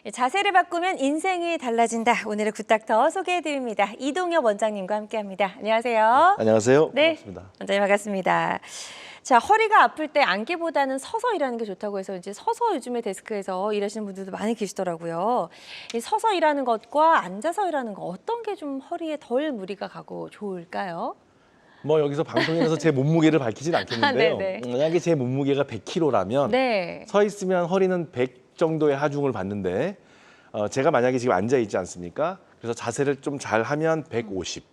자세를 바꾸면 인생이 달라진다. 오늘의 굿닥터 소개해드립니다. 이동엽 원장님과 함께합니다. 안녕하세요. 안녕하세요. 네, 반갑습니다. 원장님 반갑습니다. 자, 허리가 아플 때 앉기보다는 서서 일하는 게 좋다고 해서 이제 서서 요즘에 데스크에서 일하시는 분들도 많이 계시더라고요. 이 서서 일하는 것과 앉아서 일하는 것 어떤 게 좀 허리에 덜 무리가 가고 좋을까요? 뭐 여기서 방송인에서 제 몸무게를 밝히진 않겠는데요. 네네. 만약에 제 몸무게가 100kg라면 네. 서 있으면 허리는 100 정도의 하중을 받는데 제가 만약에 지금 앉아 있지 않습니까? 그래서 자세를 좀 잘 하면 150.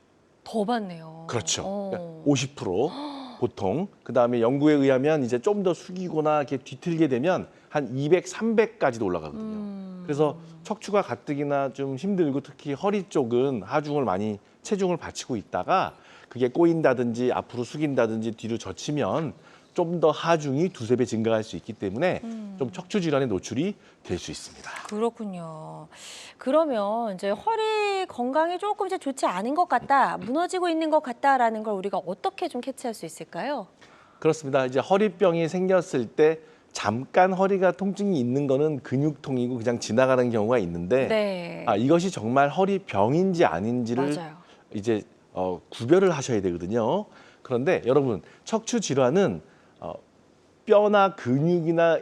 더 받네요. 그렇죠. 그러니까 50% 보통. 그다음에 연구에 의하면 이제 좀 더 숙이거나 이렇게 뒤틀게 되면 한 200, 300까지도 올라가거든요. 그래서 척추가 가뜩이나 좀 힘들고 특히 허리 쪽은 하중을 많이 체중을 받치고 있다가 그게 꼬인다든지 앞으로 숙인다든지 뒤로 젖히면 좀 더 하중이 두세 배 증가할 수 있기 때문에 좀 척추 질환에 노출이 될 수 있습니다. 그렇군요. 그러면 이제 허리 건강이 조금 이제 좋지 않은 것 같다, 무너지고 있는 것 같다라는 걸 우리가 어떻게 좀 캐치할 수 있을까요? 그렇습니다. 이제 허리병이 생겼을 때 잠깐 허리가 통증이 있는 거는 근육통이고 그냥 지나가는 경우가 있는데 네. 이것이 정말 허리병인지 아닌지를 맞아요. 이제 구별을 하셔야 되거든요. 그런데 여러분 척추 질환은 뼈나 근육이나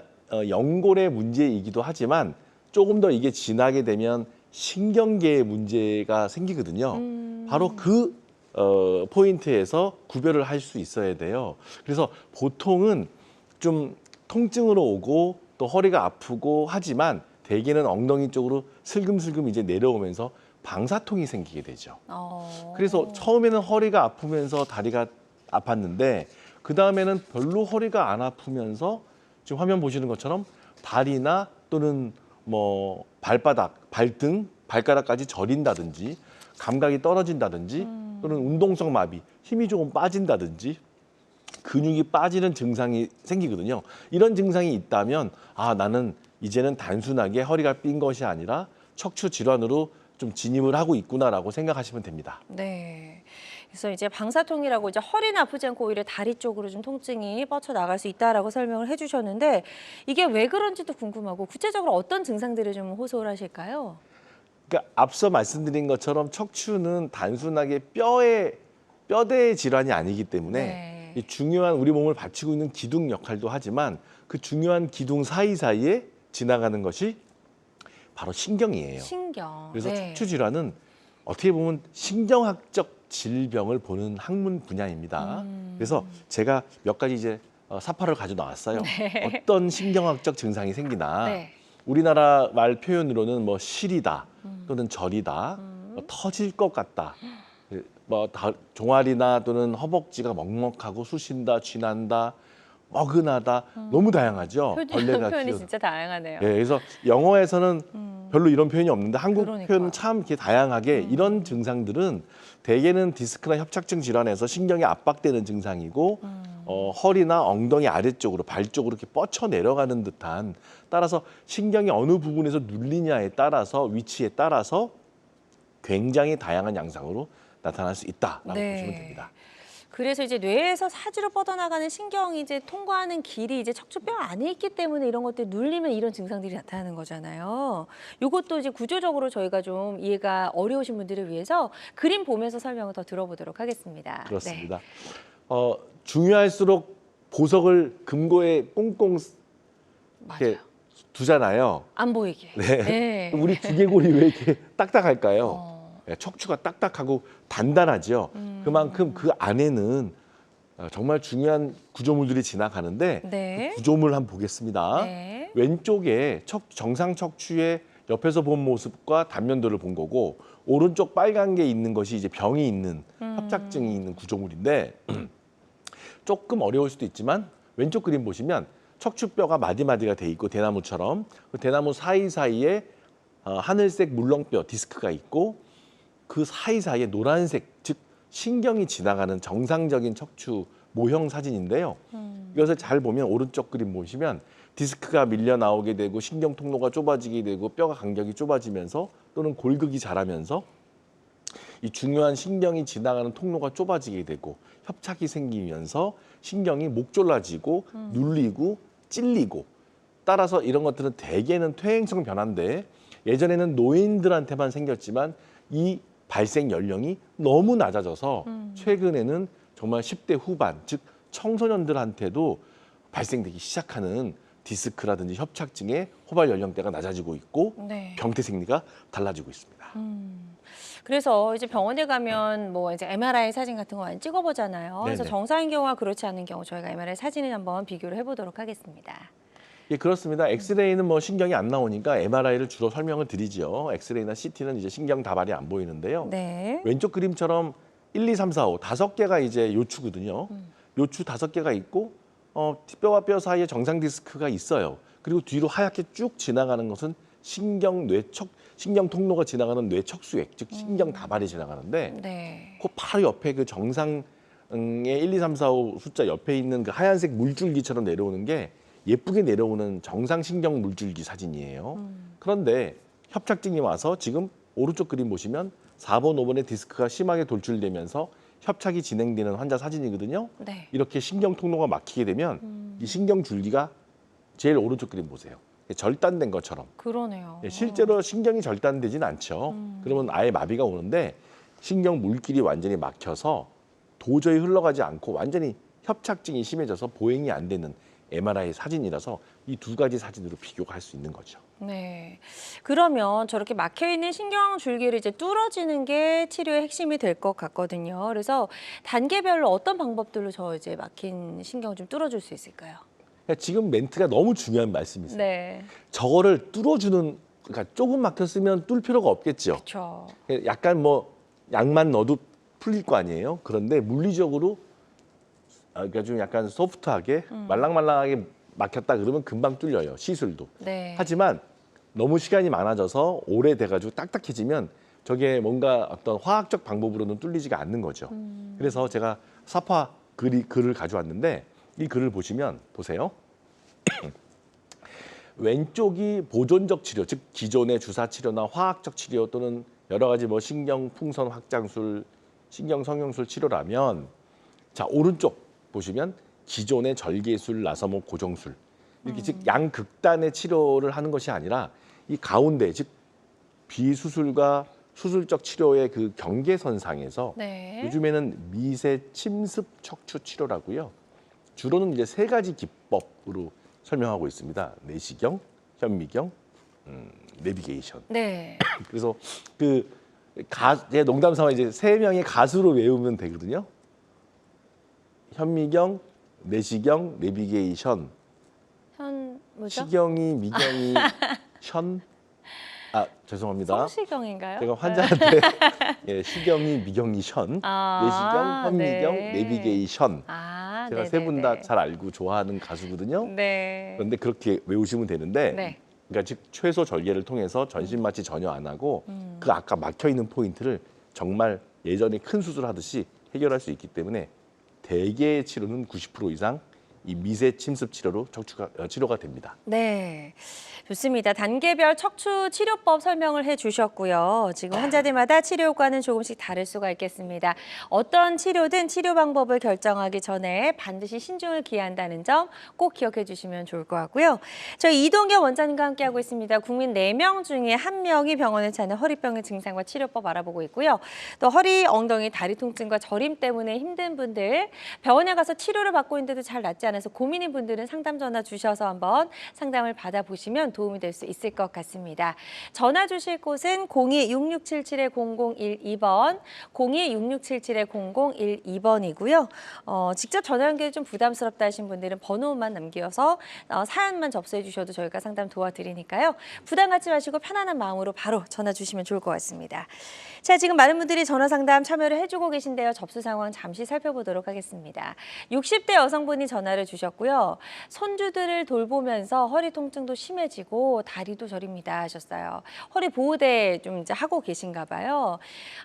연골의 문제이기도 하지만 조금 더 이게 지나게 되면 신경계의 문제가 생기거든요. 바로 그 포인트에서 구별을 할 수 있어야 돼요. 그래서 보통은 좀 통증으로 오고 또 허리가 아프고 하지만 대개는 엉덩이 쪽으로 슬금슬금 이제 내려오면서 방사통이 생기게 되죠. 그래서 처음에는 허리가 아프면서 다리가 아팠는데 그 다음에는 별로 허리가 안 아프면서 지금 화면 보시는 것처럼 다리나 또는 뭐 발바닥, 발등, 발가락까지 저린다든지 감각이 떨어진다든지 또는 운동성 마비, 힘이 조금 빠진다든지 근육이 빠지는 증상이 생기거든요. 이런 증상이 있다면 나는 이제는 단순하게 허리가 삔 것이 아니라 척추 질환으로 좀 진입을 하고 있구나라고 생각하시면 됩니다. 네. 그래서 이제 방사통이라고 이제 허리는 아프지 않고 오히려 다리 쪽으로 좀 통증이 뻗쳐나갈 수 있다라고 설명을 해주셨는데 이게 왜 그런지도 궁금하고 구체적으로 어떤 증상들을 좀 호소를 하실까요? 그러니까 앞서 말씀드린 것처럼 척추는 단순하게 뼈대의 질환이 아니기 때문에 이 중요한 우리 몸을 받치고 있는 기둥 역할도 하지만 그 중요한 기둥 사이사이에 지나가는 것이 바로 신경이에요. 신경. 그래서 척추 질환은 어떻게 보면 신경학적 질병을 보는 학문 분야입니다. 그래서 제가 몇 가지 이제 사파를 가져 나왔어요. 어떤 신경학적 증상이 생기나. 우리나라 말 표현으로는 뭐 시리다 또는 저리다, 뭐 터질 것 같다, 뭐 종아리나 또는 허벅지가 먹먹하고 쑤신다, 쥐난다, 뻐근하다, 너무 다양하죠. 벌레가 표현이 진짜 다양하네요. 네, 그래서 영어에서는 별로 이런 표현이 없는데 한국 그러니까. 표현은 참 이렇게 다양하게 이런 증상들은 대개는 디스크나 협착증 질환에서 신경이 압박되는 증상이고 허리나 엉덩이 아래쪽으로 발 쪽으로 이렇게 뻗쳐 내려가는 듯한 따라서 신경이 어느 부분에서 눌리냐에 따라서 위치에 따라서 굉장히 다양한 양상으로 나타날 수 있다라고 보시면 됩니다. 그래서 이제 뇌에서 사지로 뻗어나가는 신경이 이제 통과하는 길이 이제 척추뼈 안에 있기 때문에 이런 것들이 눌리면 이런 증상들이 나타나는 거잖아요. 이것도 이제 구조적으로 저희가 좀 이해가 어려우신 분들을 위해서 그림 보면서 설명을 더 들어보도록 하겠습니다. 그렇습니다. 중요할수록 보석을 금고에 꽁꽁 이렇게 맞아요. 두잖아요. 안 보이게. 네. 네. 우리 두개골이 왜 이렇게 딱딱할까요? 어. 척추가 딱딱하고 단단하죠. 그만큼 그 안에는 정말 중요한 구조물들이 지나가는데 네. 그 구조물 한번 보겠습니다. 네. 왼쪽에 정상 척추의 옆에서 본 모습과 단면도를 본 거고 오른쪽 빨간 게 있는 것이 이제 병이 있는 협착증이 있는 구조물인데 조금 어려울 수도 있지만 왼쪽 그림 보시면 척추뼈가 마디마디가 돼 있고 대나무처럼 그 대나무 사이사이에 하늘색 물렁뼈 디스크가 있고 그 사이사이에 노란색 즉 신경이 지나가는 정상적인 척추 모형 사진인데요. 이것을 잘 보면 오른쪽 그림 보시면 디스크가 밀려 나오게 되고 신경 통로가 좁아지게 되고 뼈가 간격이 좁아지면서 또는 골극이 자라면서 이 중요한 신경이 지나가는 통로가 좁아지게 되고 협착이 생기면서 신경이 목졸라지고 눌리고 찔리고 따라서 이런 것들은 대개는 퇴행성 변화인데 예전에는 노인들한테만 생겼지만 이 발생 연령이 너무 낮아져서 최근에는 정말 10대 후반 즉 청소년들한테도 발생되기 시작하는 디스크라든지 협착증의 호발 연령대가 낮아지고 있고 네. 병태 생리가 달라지고 있습니다. 그래서 이제 병원에 가면 뭐 이제 MRI 사진 같은 거 많이 찍어보잖아요. 그래서 네네. 정상인 경우와 그렇지 않은 경우 저희가 MRI 사진을 한번 비교를 해보도록 하겠습니다. 예, 그렇습니다. 엑스레이는 뭐 신경이 안 나오니까 MRI를 주로 설명을 드리죠. 엑스레이나 CT는 이제 신경 다발이 안 보이는데요. 네. 왼쪽 그림처럼 1, 2, 3, 4, 5 다섯 개가 이제 요추거든요. 요추 다섯 개가 있고 뼈와 뼈 사이에 정상 디스크가 있어요. 그리고 뒤로 하얗게 쭉 지나가는 것은 신경 통로가 지나가는 뇌척수액, 즉 신경 다발이 지나가는데 네. 그 바로 옆에 그 정상의 1, 2, 3, 4, 5 숫자 옆에 있는 그 하얀색 물줄기처럼 내려오는 게 예쁘게 내려오는 정상 신경 물줄기 사진이에요. 그런데 협착증이 와서 지금 오른쪽 그림 보시면 4번, 5번의 디스크가 심하게 돌출되면서 협착이 진행되는 환자 사진이거든요. 네. 이렇게 신경 통로가 막히게 되면 이 신경 줄기가 제일 오른쪽 그림 보세요. 절단된 것처럼. 그러네요. 실제로 신경이 절단되진 않죠. 그러면 아예 마비가 오는데 신경 물길이 완전히 막혀서 도저히 흘러가지 않고 완전히 협착증이 심해져서 보행이 안 되는 MRI 사진이라서 이 두 가지 사진으로 비교가 할 수 있는 거죠. 네. 그러면 저렇게 막혀있는 신경 줄기를 이제 뚫어지는 게 치료의 핵심이 될 것 같거든요. 그래서 단계별로 어떤 방법들로 저 이제 막힌 신경을 좀 뚫어줄 수 있을까요? 지금 멘트가 너무 중요한 말씀이세요. 네. 저거를 뚫어주는, 그러니까 조금 막혔으면 뚫을 필요가 없겠죠. 그렇죠. 약간 뭐 약만 넣어도 풀릴 거 아니에요. 그런데 물리적으로 그러니까 좀 약간 소프트하게 말랑말랑하게 막혔다 그러면 금방 뚫려요. 시술도. 네. 하지만 너무 시간이 많아져서 오래돼가지고 딱딱해지면 저게 뭔가 어떤 화학적 방법으로는 뚫리지가 않는 거죠. 그래서 제가 사파 글을 가져왔는데 이 글을 보시면 보세요. 왼쪽이 보존적 치료, 즉 기존의 주사 치료나 화학적 치료 또는 여러 가지 뭐 신경 풍선 확장술, 신경 성형술 치료라면 자 오른쪽 보시면 기존의 절개술, 나서목 고정술 이렇게 즉 양극단의 치료를 하는 것이 아니라 이 가운데 즉 비수술과 수술적 치료의 그 경계선상에서 네. 요즘에는 미세 침습 척추 치료라고요. 주로는 이제 세 가지 기법으로 설명하고 있습니다. 내시경, 현미경, 내비게이션. 네. 그래서 제 농담 삼아 이제 세 명의 가수로 외우면 되거든요. 현미경, 내시경, 내비게이션. 뭐죠? 시경이, 미경이, 현. 죄송합니다. 성시경인가요? 제가 환자한테 예, 시경이, 미경이, 현. 아, 내시경, 현미경, 네. 내비게이션. 아, 제가 세 분 다 잘 알고 좋아하는 가수거든요. 네. 그런데 그렇게 외우시면 되는데 네. 그러니까 즉 최소 절개를 통해서 전신 마취 전혀 안 하고 그 아까 막혀 있는 포인트를 정말 예전에 큰 수술하듯이 해결할 수 있기 때문에 대개의 치료는 90% 이상 이 미세 침습 치료로 치료가 됩니다. 네, 좋습니다. 단계별 척추 치료법 설명을 해주셨고요. 지금 환자들마다 치료 효과는 조금씩 다를 수가 있겠습니다. 어떤 치료든 치료 방법을 결정하기 전에 반드시 신중을 기한다는 점 꼭 기억해 주시면 좋을 것 같고요. 저희 이동경 원장님과 함께하고 있습니다. 국민 4명 중에 1명이 병원을 찾는 허리병의 증상과 치료법 알아보고 있고요. 또 허리, 엉덩이, 다리 통증과 저림 때문에 힘든 분들, 병원에 가서 치료를 받고 있는데도 잘 낫지 않아서 고민인 분들은 상담 전화 주셔서 한번 상담을 받아보시면 도움이 될 수 있을 것 같습니다. 전화 주실 곳은 02-6677-0012번, 02-6677-0012번이고요. 직접 전화 연결이 좀 부담스럽다 하신 분들은 번호만 남겨서 사연만 접수해 주셔도 저희가 상담 도와드리니까요. 부담 갖지 마시고 편안한 마음으로 바로 전화 주시면 좋을 것 같습니다. 자, 지금 많은 분들이 전화 상담 참여를 해주고 계신데요. 접수 상황 잠시 살펴보도록 하겠습니다. 60대 여성분이 전화를 주셨고요. 손주들을 돌보면서 허리 통증도 심해지고 다리도 저립니다 하셨어요. 허리 보호대 좀 이제 하고 계신가 봐요.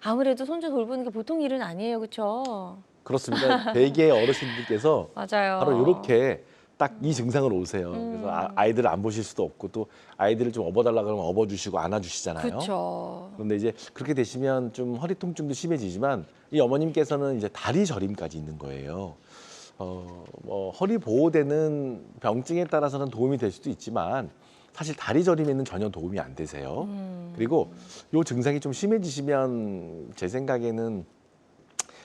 아무래도 손주 돌보는 게 보통 일은 아니에요, 그렇죠? 그렇습니다. 대개 어르신들께서 맞아요. 바로 이렇게 딱 이 증상으로 오세요. 그래서 아이들을 안 보실 수도 없고 또 아이들을 좀 업어달라 그러면 업어주시고 안아주시잖아요. 그렇죠. 그런데 이제 그렇게 되시면 좀 허리 통증도 심해지지만 이 어머님께서는 이제 다리 저림까지 있는 거예요. 뭐 허리 보호대는 병증에 따라서는 도움이 될 수도 있지만 사실 다리 저림에는 전혀 도움이 안 되세요. 그리고 이 증상이 좀 심해지시면 제 생각에는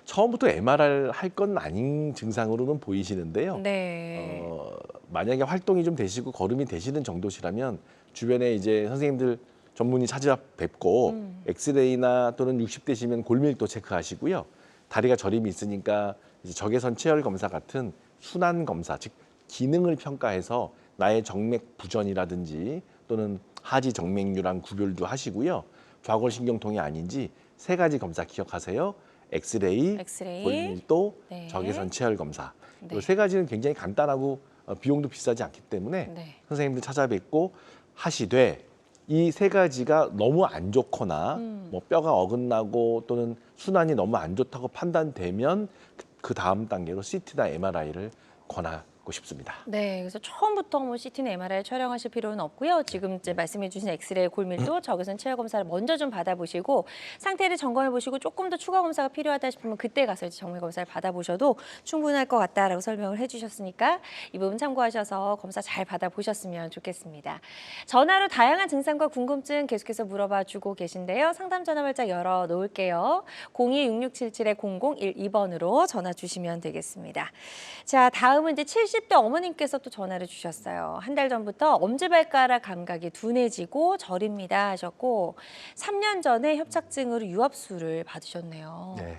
처음부터 MRI 할 건 아닌 증상으로는 보이시는데요. 네. 만약에 활동이 좀 되시고 걸음이 되시는 정도시라면 주변에 이제 선생님들 전문의 찾아뵙고 엑스레이나 또는 60대시면 골밀도 체크하시고요. 다리가 저림이 있으니까 이제 적외선 체열 검사 같은 순환 검사, 즉 기능을 평가해서 나의 정맥 부전이라든지 또는 하지 정맥류랑 구별도 하시고요. 좌골신경통이 아닌지 3가지 검사 기억하세요. 엑스레이, 골밀도, 네. 적외선 체열 검사. 네. 이 3가지는 굉장히 간단하고 비용도 비싸지 않기 때문에 네. 선생님들 찾아뵙고 하시되 이 3가지가 너무 안 좋거나 뭐 뼈가 어긋나고 또는 순환이 너무 안 좋다고 판단되면 그 다음 단계로 CT나 MRI를 권하고 싶습니다. 네, 그래서 처음부터 뭐 CT나 MRI 촬영하실 필요는 없고요. 지금 이제 말씀해주신 엑스레이, 골밀도, 적외선 체열 검사를 먼저 좀 받아보시고 상태를 점검해 보시고 조금 더 추가 검사가 필요하다 싶으면 그때 가서 이제 정밀 검사를 받아보셔도 충분할 것 같다라고 설명을 해주셨으니까 이 부분 참고하셔서 검사 잘 받아보셨으면 좋겠습니다. 전화로 다양한 증상과 궁금증 계속해서 물어봐주고 계신데요. 상담 전화 발짝 열어 놓을게요. 02-6677-0012번으로 전화 주시면 되겠습니다. 자, 다음은 이제 70대 어머님께서 또 전화를 주셨어요. 한 달 전부터 엄지발가락 감각이 둔해지고 저립니다 하셨고 3년 전에 협착증으로 유압수를 받으셨네요. 네.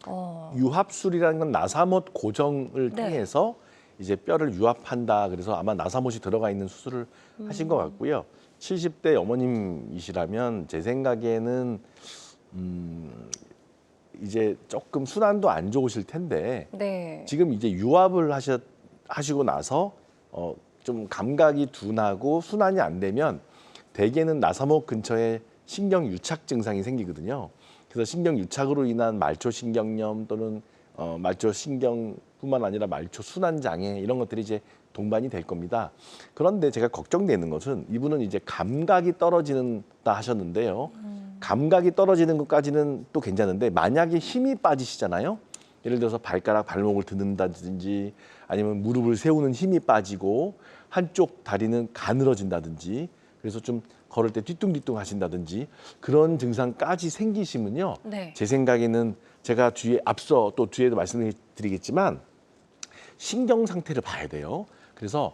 어. 유합술이라는 건 나사못 고정을 네. 통해서 이제 뼈를 유합한다. 그래서 아마 나사못이 들어가 있는 수술을 하신 것 같고요. 70대 어머님이시라면 제 생각에는 이제 조금 순환도 안 좋으실 텐데 네. 지금 이제 유압을 하시고 나서 좀 감각이 둔하고 순환이 안 되면 대개는 나사목 근처에 신경 유착 증상이 생기거든요. 그래서 신경 유착으로 인한 말초신경염 또는 말초신경뿐만 아니라 말초 순환 장애 이런 것들이 이제 동반이 될 겁니다. 그런데 제가 걱정되는 것은 이분은 이제 감각이 떨어진다 하셨는데요. 감각이 떨어지는 것까지는 또 괜찮은데 만약에 힘이 빠지시잖아요. 예를 들어서 발목을 드는다든지 아니면 무릎을 세우는 힘이 빠지고 한쪽 다리는 가늘어진다든지 그래서 좀 걸을 때 뒤뚱뒤뚱 하신다든지 그런 증상까지 생기시면요. 네. 제 생각에는 제가 앞서 또 뒤에도 말씀드리겠지만 신경 상태를 봐야 돼요. 그래서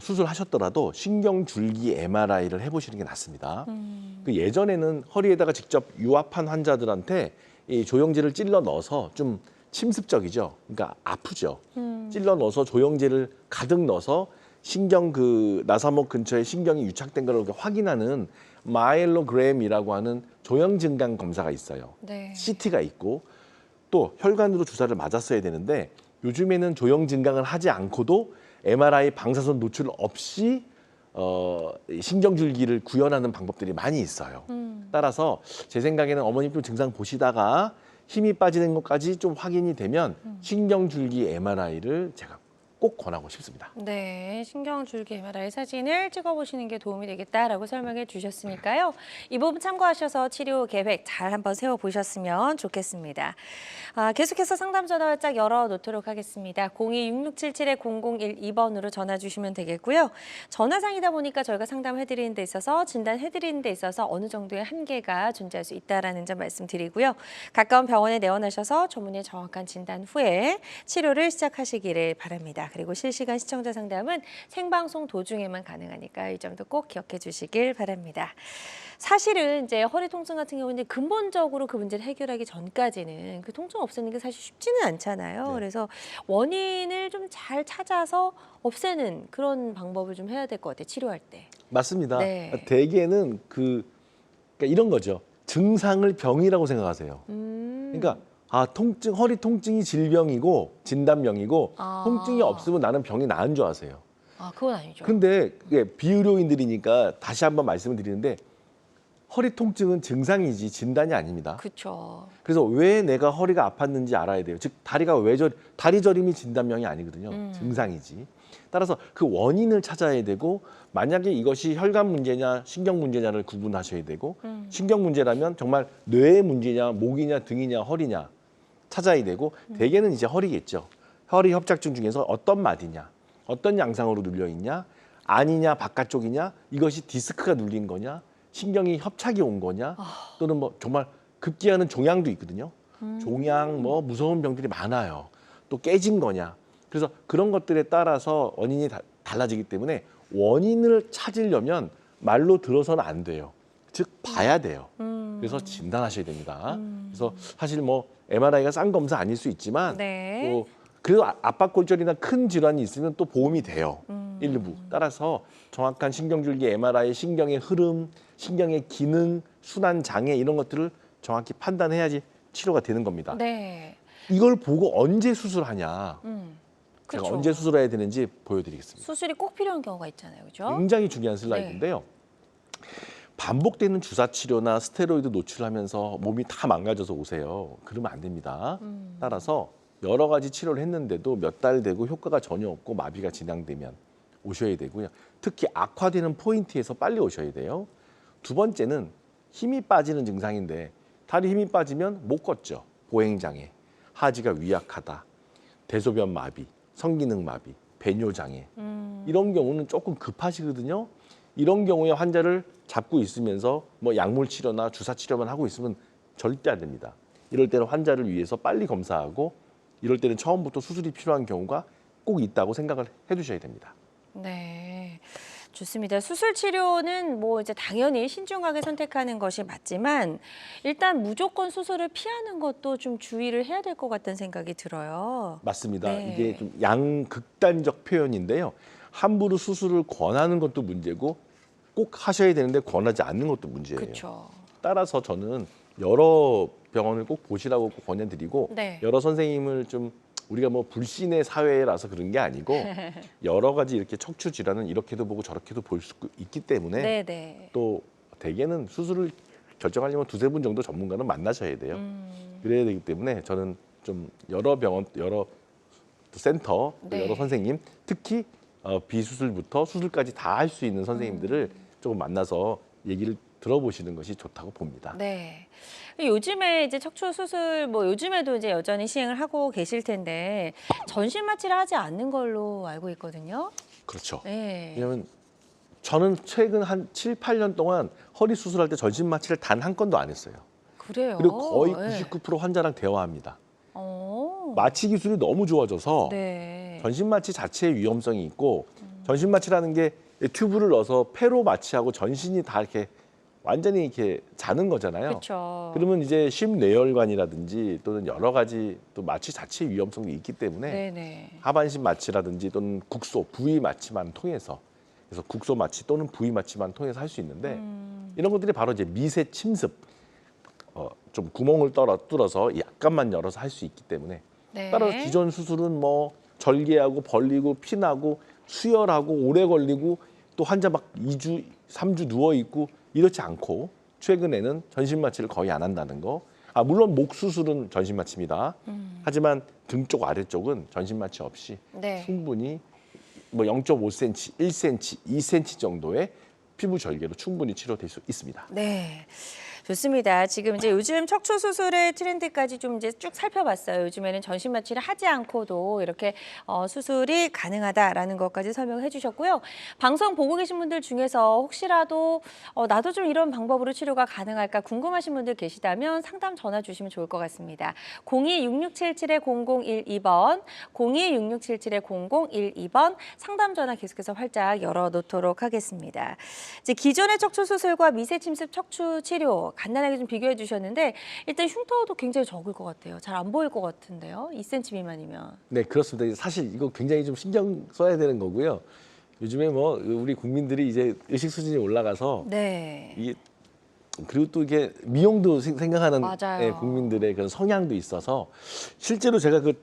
수술하셨더라도 신경줄기 MRI를 해보시는 게 낫습니다. 그 예전에는 허리에다가 직접 유압한 환자들한테 이 조영제를 찔러 넣어서 좀 침습적이죠. 그러니까 아프죠. 찔러 넣어서 조영제를 가득 넣어서 신경 나사목 근처에 신경이 유착된 걸 확인하는 마일로그램이라고 하는 조형 증강 검사가 있어요. 네. CT가 있고 또 혈관으로 주사를 맞았어야 되는데 요즘에는 조형 증강을 하지 않고도 MRI 방사선 노출 없이 신경줄기를 구현하는 방법들이 많이 있어요. 따라서 제 생각에는 어머님 좀 증상 보시다가 힘이 빠지는 것까지 좀 확인이 되면 신경줄기 MRI를 제가 꼭 권하고 싶습니다. 네, 신경줄기 MRI 사진을 찍어보시는 게 도움이 되겠다라고 설명해 주셨으니까요. 이 부분 참고하셔서 치료 계획 잘 한번 세워보셨으면 좋겠습니다. 계속해서 상담 전화 활짝 열어놓도록 하겠습니다. 02-6677-0012번으로 전화 주시면 되겠고요. 전화상이다 보니까 저희가 상담해드리는 데 있어서 진단해드리는 데 있어서 어느 정도의 한계가 존재할 수 있다는 점 말씀드리고요. 가까운 병원에 내원하셔서 전문의 정확한 진단 후에 치료를 시작하시기를 바랍니다. 그리고 실시간 시청자 상담은 생방송 도중에만 가능하니까 이 점도 꼭 기억해 주시길 바랍니다. 사실은 이제 허리 통증 같은 경우는 근본적으로 그 문제를 해결하기 전까지는 그 통증 없애는 게 사실 쉽지는 않잖아요. 네. 그래서 원인을 좀 잘 찾아서 없애는 그런 방법을 좀 해야 될 것 같아요. 치료할 때. 맞습니다. 네. 대개는 그러니까 이런 거죠. 증상을 병이라고 생각하세요. 그러니까 통증, 허리 통증이 질병이고 진단명이고 통증이 없으면 나는 병이 나은 줄 아세요. 그건 아니죠. 근데 비의료인들이니까 다시 한번 말씀을 드리는데 허리 통증은 증상이지 진단이 아닙니다. 그렇죠. 그래서 왜 내가 허리가 아팠는지 알아야 돼요. 즉 다리가 다리 저림이 진단명이 아니거든요. 증상이지. 따라서 그 원인을 찾아야 되고 만약에 이것이 혈관 문제냐 신경 문제냐를 구분하셔야 되고 신경 문제라면 정말 뇌의 문제냐 목이냐 등이냐 허리냐 찾아야 되고 대개는 이제 허리겠죠. 허리 협착증 중에서 어떤 마디냐 어떤 양상으로 눌려 있냐 아니냐 바깥쪽이냐 이것이 디스크가 눌린 거냐 신경이 협착이 온 거냐 또는 뭐 정말 급기야는 종양도 있거든요. 종양 뭐 무서운 병들이 많아요. 또 깨진 거냐. 그래서 그런 것들에 따라서 원인이 달라지기 때문에 원인을 찾으려면 말로 들어서는 안 돼요. 즉 봐야 돼요. 그래서 진단하셔야 됩니다. 그래서 사실 뭐 MRI가 싼 검사 아닐 수 있지만 네. 또 그래도 압박골절이나 큰 질환이 있으면 또 보험이 돼요. 일부. 따라서 정확한 신경줄기 MRI, 신경의 흐름, 신경의 기능, 순환 장애 이런 것들을 정확히 판단해야지 치료가 되는 겁니다. 네. 이걸 보고 언제 수술하냐. 제가 그쵸. 언제 수술해야 되는지 보여드리겠습니다. 수술이 꼭 필요한 경우가 있잖아요. 그렇죠? 굉장히 중요한 슬라이드인데요. 반복되는 주사 치료나 스테로이드 노출하면서 몸이 다 망가져서 오세요. 그러면 안 됩니다. 따라서 여러 가지 치료를 했는데도 몇 달 되고 효과가 전혀 없고 마비가 진행되면 오셔야 되고요. 특히 악화되는 포인트에서 빨리 오셔야 돼요. 두 번째는 힘이 빠지는 증상인데 다리 힘이 빠지면 못 걷죠. 보행장애, 하지가 위약하다, 대소변 마비, 성기능 마비, 배뇨장애 이런 경우는 조금 급하시거든요. 이런 경우에 환자를 잡고 있으면서 뭐 약물 치료나 주사 치료만 하고 있으면 절대 안 됩니다. 이럴 때는 환자를 위해서 빨리 검사하고 이럴 때는 처음부터 수술이 필요한 경우가 꼭 있다고 생각을 해두셔야 됩니다. 네. 좋습니다. 수술 치료는 뭐 이제 당연히 신중하게 선택하는 것이 맞지만 일단 무조건 수술을 피하는 것도 좀 주의를 해야 될 것 같다는 생각이 들어요. 맞습니다. 네. 이게 좀 양극단적 표현인데요. 함부로 수술을 권하는 것도 문제고 꼭 하셔야 되는데 권하지 않는 것도 문제예요. 그렇죠. 따라서 저는 여러 병원을 꼭 보시라고 꼭 권해드리고 네. 여러 선생님을 좀 우리가 뭐 불신의 사회라서 그런 게 아니고 여러 가지 이렇게 척추 질환은 이렇게도 보고 저렇게도 볼 수 있기 때문에 네네. 또 대개는 수술을 결정하려면 두세 분 정도 전문가는 만나셔야 돼요. 그래야 되기 때문에 저는 좀 여러 병원, 여러 센터, 또 네. 여러 선생님, 특히 비수술부터 수술까지 다 할 수 있는 선생님들을 조금 만나서 얘기를 들어보시는 것이 좋다고 봅니다. 네. 요즘에 이제 척추 수술 뭐 요즘에도 이제 여전히 시행을 하고 계실 텐데 전신 마취를 하지 않는 걸로 알고 있거든요. 그렇죠. 네. 왜냐하면 저는 최근 한 7, 8년 동안 허리 수술할 때 전신 마취를 단 한 건도 안 했어요. 그래요. 그리고 거의 네. 99% 환자랑 대화합니다. 어. 마취 기술이 너무 좋아져서 네. 전신 마취 자체의 위험성이 있고 전신 마취라는 게 튜브를 넣어서 폐로 마취하고 전신이 다 이렇게 완전히 이렇게 자는 거잖아요. 그렇죠. 그러면 이제 심뇌혈관이라든지 또는 여러 가지 또 마취 자체의 위험성이 있기 때문에 네네. 하반신 마취라든지 또는 국소, 부위 마취만 통해서 그래서 국소 마취 또는 부위 마취만 통해서 할 수 있는데 이런 것들이 바로 이제 미세 침습, 좀 구멍을 뚫어서 약간만 열어서 할 수 있기 때문에 네. 따라서 기존 수술은 뭐 절개하고 벌리고 피나고 수혈하고 오래 걸리고 또 환자 막 2주, 3주 누워 있고 이렇지 않고 최근에는 전신 마취를 거의 안 한다는 거 물론 목 수술은 전신 마취입니다. 하지만 등 쪽 아래쪽은 전신 마취 없이 네. 충분히 뭐 0.5cm, 1cm, 2cm 정도의 피부 절개로 충분히 치료될 수 있습니다. 네. 좋습니다. 지금 이제 요즘 척추 수술의 트렌드까지 좀 이제 쭉 살펴봤어요. 요즘에는 전신 마취를 하지 않고도 이렇게 수술이 가능하다라는 것까지 설명해 주셨고요. 방송 보고 계신 분들 중에서 혹시라도 나도 좀 이런 방법으로 치료가 가능할까 궁금하신 분들 계시다면 상담 전화 주시면 좋을 것 같습니다. 02-6677-0012번, 02-6677-0012번 상담 전화 계속해서 활짝 열어놓도록 하겠습니다. 이제 기존의 척추 수술과 미세 침습 척추 치료 간단하게 좀 비교해 주셨는데 일단 흉터도 굉장히 적을 것 같아요. 잘 안 보일 것 같은데요. 2cm 미만이면. 네, 그렇습니다. 사실 이거 굉장히 좀 신경 써야 되는 거고요. 요즘에 뭐 우리 국민들이 이제 의식 수준이 올라가서 네. 이게 그리고 또 이게 미용도 생각하는 맞아요. 국민들의 그런 성향도 있어서 실제로 제가 그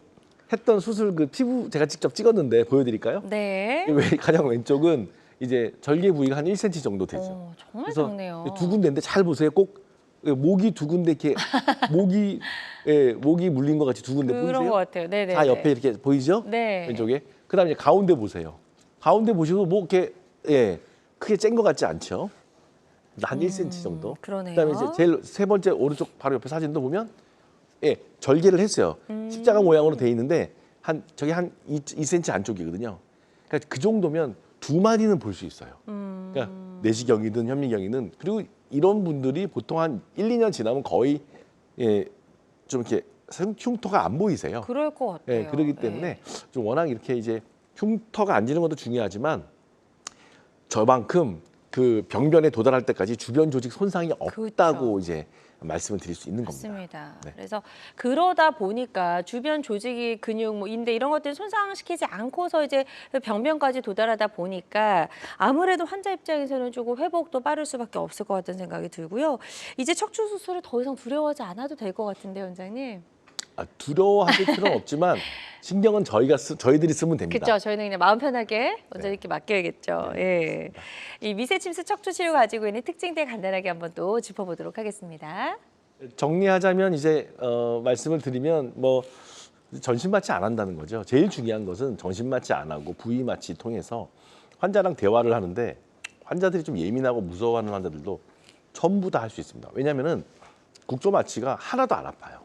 했던 수술 그 피부 제가 직접 찍었는데 보여드릴까요? 네. 왜 가장 왼쪽은 이제 절개 부위가 한 1cm 정도 되죠. 정말 그래서 작네요. 두 군데인데 잘 보세요. 꼭 목이 두 군데 이렇게 목이 물린 것 같이 두 군데 그런 보이세요? 것 같아요. 네네. 다 옆에 이렇게 보이죠? 네. 왼쪽에. 그다음에 이제 가운데 보세요. 가운데 보시고 뭐 이렇게 크게 짠 것 같지 않죠? 한 1cm 정도. 그러네요. 그다음에 이제 제일 세 번째 오른쪽 바로 옆에 사진도 보면 절개를 했어요. 십자가 모양으로 돼 있는데 저기 한 2cm 안쪽이거든요. 그러니까 그 정도면 두 마디는 볼 수 있어요. 그러니까 내시경이든 현미경이든 그리고 이런 분들이 보통 한 1, 2년 지나면 거의 좀 이렇게 흉터가 안 보이세요. 그럴 것 같아요. 그러기 때문에 좀 워낙 이렇게 이제 흉터가 안 지는 것도 중요하지만 저만큼 그 병변에 도달할 때까지 주변 조직 손상이 없다고 그렇죠. 이제 말씀을 드릴 수 있는 겁니다. 맞습니다. 네. 그래서 그러다 보니까 주변 조직이 근육, 뭐 인대 이런 것들 손상시키지 않고서 이제 병변까지 도달하다 보니까 아무래도 환자 입장에서는 조금 회복도 빠를 수밖에 없을 것 같다는 생각이 들고요. 이제 척추 수술을 더 이상 두려워하지 않아도 될 것 같은데요, 원장님. 두려워하실 필요는 없지만 신경은 저희들이 쓰면 됩니다. 그렇죠. 저희는 그냥 마음 편하게 원장님께 맡겨야겠죠. 예. 이 미세 침습 척추 치료 가지고 있는 특징들 간단하게 한번 또 짚어보도록 하겠습니다. 정리하자면 이제 말씀을 드리면 뭐 전신 마취 안 한다는 거죠. 제일 중요한 것은 전신 마취 안 하고 부위 마취 통해서 환자랑 대화를 하는데 환자들이 좀 예민하고 무서워하는 환자들도 전부 다 할 수 있습니다. 왜냐하면은 국소 마취가 하나도 안 아파요.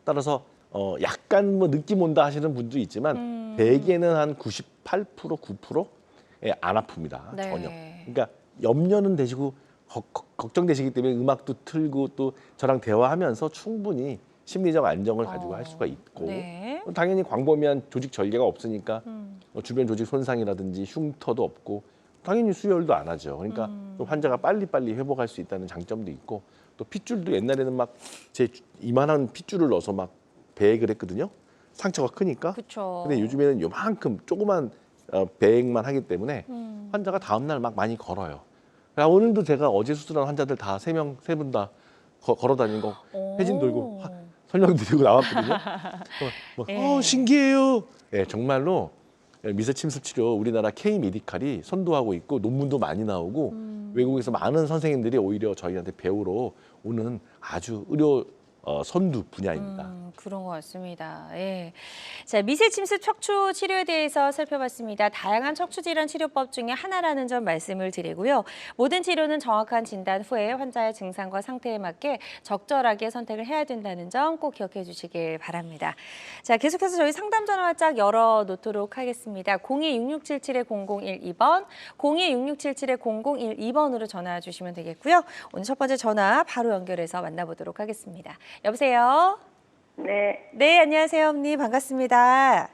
따라서 약간 뭐 느낌 온다 하시는 분도 있지만 대개는 한 98%, 9% 안 아픕니다. 네. 전혀. 그러니까 염려는 되시고 걱정되시기 때문에 음악도 틀고 또 저랑 대화하면서 충분히 심리적 안정을 가지고 할 수가 있고 네. 당연히 광범위한 조직 절개가 없으니까 주변 조직 손상이라든지 흉터도 없고 당연히 수혈도 안 하죠. 그러니까 또 환자가 빨리빨리 회복할 수 있다는 장점도 있고 또 핏줄도 옛날에는 막 제 이만한 핏줄을 넣어서 막 배액을 했거든요. 상처가 크니까. 그렇죠. 근데 요즘에는 요만큼 조그만 배액만 하기 때문에 환자가 다음 날 막 많이 걸어요. 오늘도 제가 어제 수술한 환자들 다 세 분 다 걸어 다니는 거 회진 돌고 설명드리고 나왔거든요. 신기해요. 정말로 미세 침습 치료 우리나라 K 메디칼이 선도하고 있고 논문도 많이 나오고 외국에서 많은 선생님들이 오히려 저희한테 배우러 오는 아주 의료 선두 분야입니다. 그런 것 같습니다. 예. 자, 미세 침습 척추 치료에 대해서 살펴봤습니다. 다양한 척추 질환 치료법 중에 하나라는 점 말씀을 드리고요. 모든 치료는 정확한 진단 후에 환자의 증상과 상태에 맞게 적절하게 선택을 해야 된다는 점 꼭 기억해 주시길 바랍니다. 자, 계속해서 저희 상담 전화 활짝 열어놓도록 하겠습니다. 02-6677-0012번, 02-6677-0012번으로 전화 주시면 되겠고요. 오늘 첫 번째 전화 바로 연결해서 만나보도록 하겠습니다. 여보세요? 네. 네, 안녕하세요, 언니. 반갑습니다.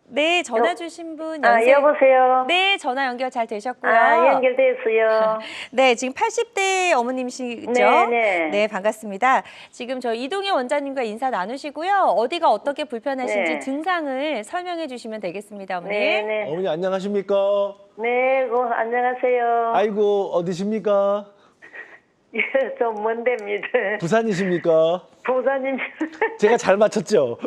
네, 전화 주신 분 여보세요. 네, 전화 연결 잘 되셨고요. 연결됐어요. 네, 지금 80대 어머님이시죠? 네. 네, 반갑습니다. 지금 저 이동희 원장님과 인사 나누시고요. 어디가 어떻게 불편하신지 네. 증상을 설명해 주시면 되겠습니다, 어머니. 네. 어머니 안녕하십니까? 네, 안녕하세요. 아이고 어디십니까? 예, 좀 먼데입니다. 부산이십니까? 부사님. 제가 잘 맞췄죠?